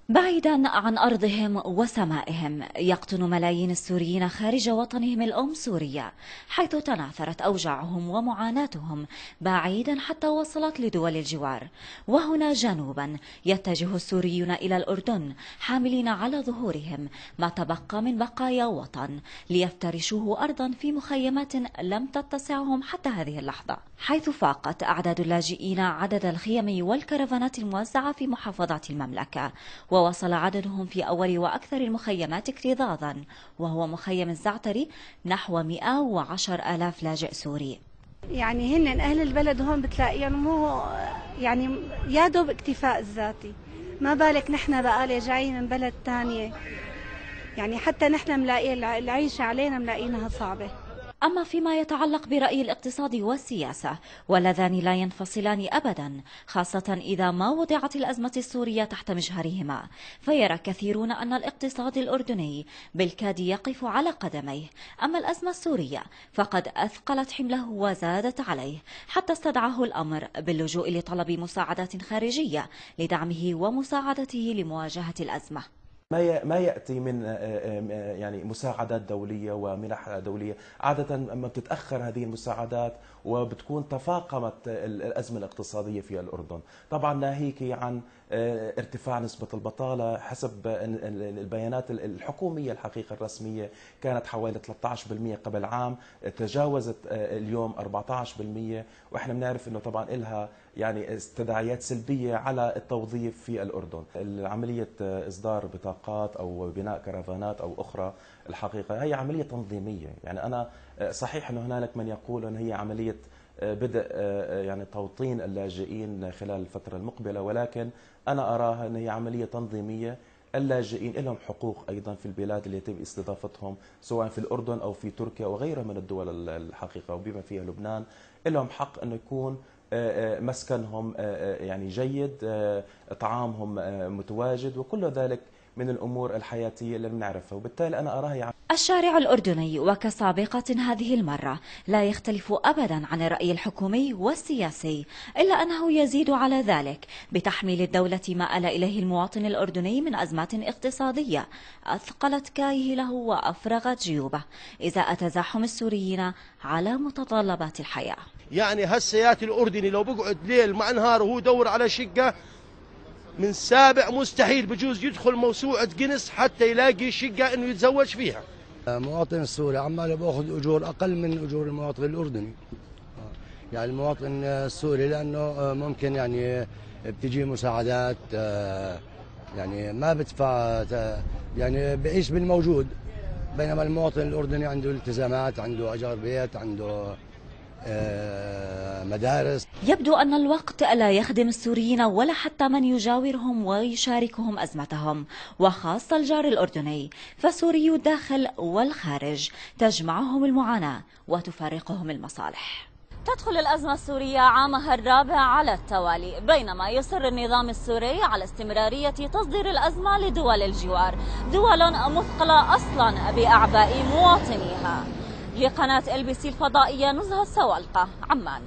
بعيدا عن أرضهم وسمائهم، يقطن ملايين السوريين خارج وطنهم الأم سوريا، حيث تناثرت أوجاعهم ومعاناتهم بعيدا حتى وصلت لدول الجوار. وهنا جنوبا يتجه السوريون إلى الأردن حاملين على ظهورهم ما تبقى من بقايا وطن، ليفترشوه أرضا في مخيمات لم تتسعهم حتى هذه اللحظة، حيث فاقت أعداد اللاجئين عدد الخيم والكرفانات الموزعة في محافظات المملكة. ووصل عددهم في أول وأكثر المخيمات اكتظاظا، وهو مخيم الزعتري، نحو 110,000 لاجئ سوري. يعني هن أهل البلد هون بتلاقيهم مو يعني يا دوب اكتفاء الذاتي، ما بالك نحن بقالة جايين من بلد تانية، يعني حتى نحن ملاقي العيشة علينا ملاقينها صعبة. أما فيما يتعلق برأي الاقتصاد والسياسة، واللذان لا ينفصلان أبدا، خاصة إذا ما وضعت الأزمة السورية تحت مجهرهما، فيرى كثيرون أن الاقتصاد الأردني بالكاد يقف على قدميه، أما الأزمة السورية فقد أثقلت حمله وزادت عليه، حتى استدعاه الأمر باللجوء لطلب مساعدات خارجية لدعمه ومساعدته لمواجهة الأزمة. ما يأتي من يعني مساعدات دولية ومنح دولية، عادة أما بتتأخر هذه المساعدات وبتكون تفاقمت الأزمة الاقتصادية في الأردن. طبعا ناهيك عن ارتفاع نسبة البطالة، حسب البيانات الحكومية الحقيقة الرسمية كانت حوالي 13% قبل عام، تجاوزت اليوم 14%، وإحنا بنعرف أنه طبعا إلها يعني تداعيات سلبية على التوظيف في الأردن. عملية إصدار بطاقات أو بناء كرفانات أو أخرى الحقيقة هي عملية تنظيمية، يعني أنا صحيح أنه هنالك من يقول أن هي عملية بدء يعني توطين اللاجئين خلال الفترة المقبلة، ولكن أنا أراها أن هي عملية تنظيمية. اللاجئين لهم حقوق أيضا في البلاد اللي يتم استضافتهم، سواء في الأردن أو في تركيا وغيرها من الدول الحقيقة وبما فيها لبنان، لهم حق أن يكون مسكنهم يعني جيد، طعامهم متواجد، وكل ذلك من الأمور الحياتية اللي بنعرفها، وبالتالي أنا أراها الشارع الأردني وكسابقة هذه المرة لا يختلف أبدا عن الرأي الحكومي والسياسي، إلا أنه يزيد على ذلك بتحميل الدولة ما آل إليه المواطن الأردني من أزمات اقتصادية أثقلت كاهله وأفرغت جيوبه إزاء تزاحم السوريين على متطلبات الحياة. يعني هالسياتي الأردني لو بقعد ليل مع نهار وهو يدور على شقة من سابع مستحيل بجوز يدخل موسوعة جنس حتى يلاقي شقة انه يتزوج فيها. المواطن السوري عماله باخذ اجور اقل من اجور المواطن الاردني. يعني المواطن السوري لانه ممكن يعني بتجي مساعدات، يعني ما بدفع، يعني بعيش بالموجود، بينما المواطن الاردني عنده التزامات، عنده اجار بيت، عنده مدارس. يبدو أن الوقت لا يخدم السوريين ولا حتى من يجاورهم ويشاركهم أزمتهم، وخاصة الجار الأردني، فسوري الداخل والخارج تجمعهم المعاناة وتفارقهم المصالح. تدخل الأزمة السورية عامها الرابع على التوالي، بينما يصر النظام السوري على استمرارية تصدير الأزمة لدول الجوار، دول مثقلة أصلا بأعباء مواطنيها. لقناة LBC الفضائية نزهة السوالقة، عمان.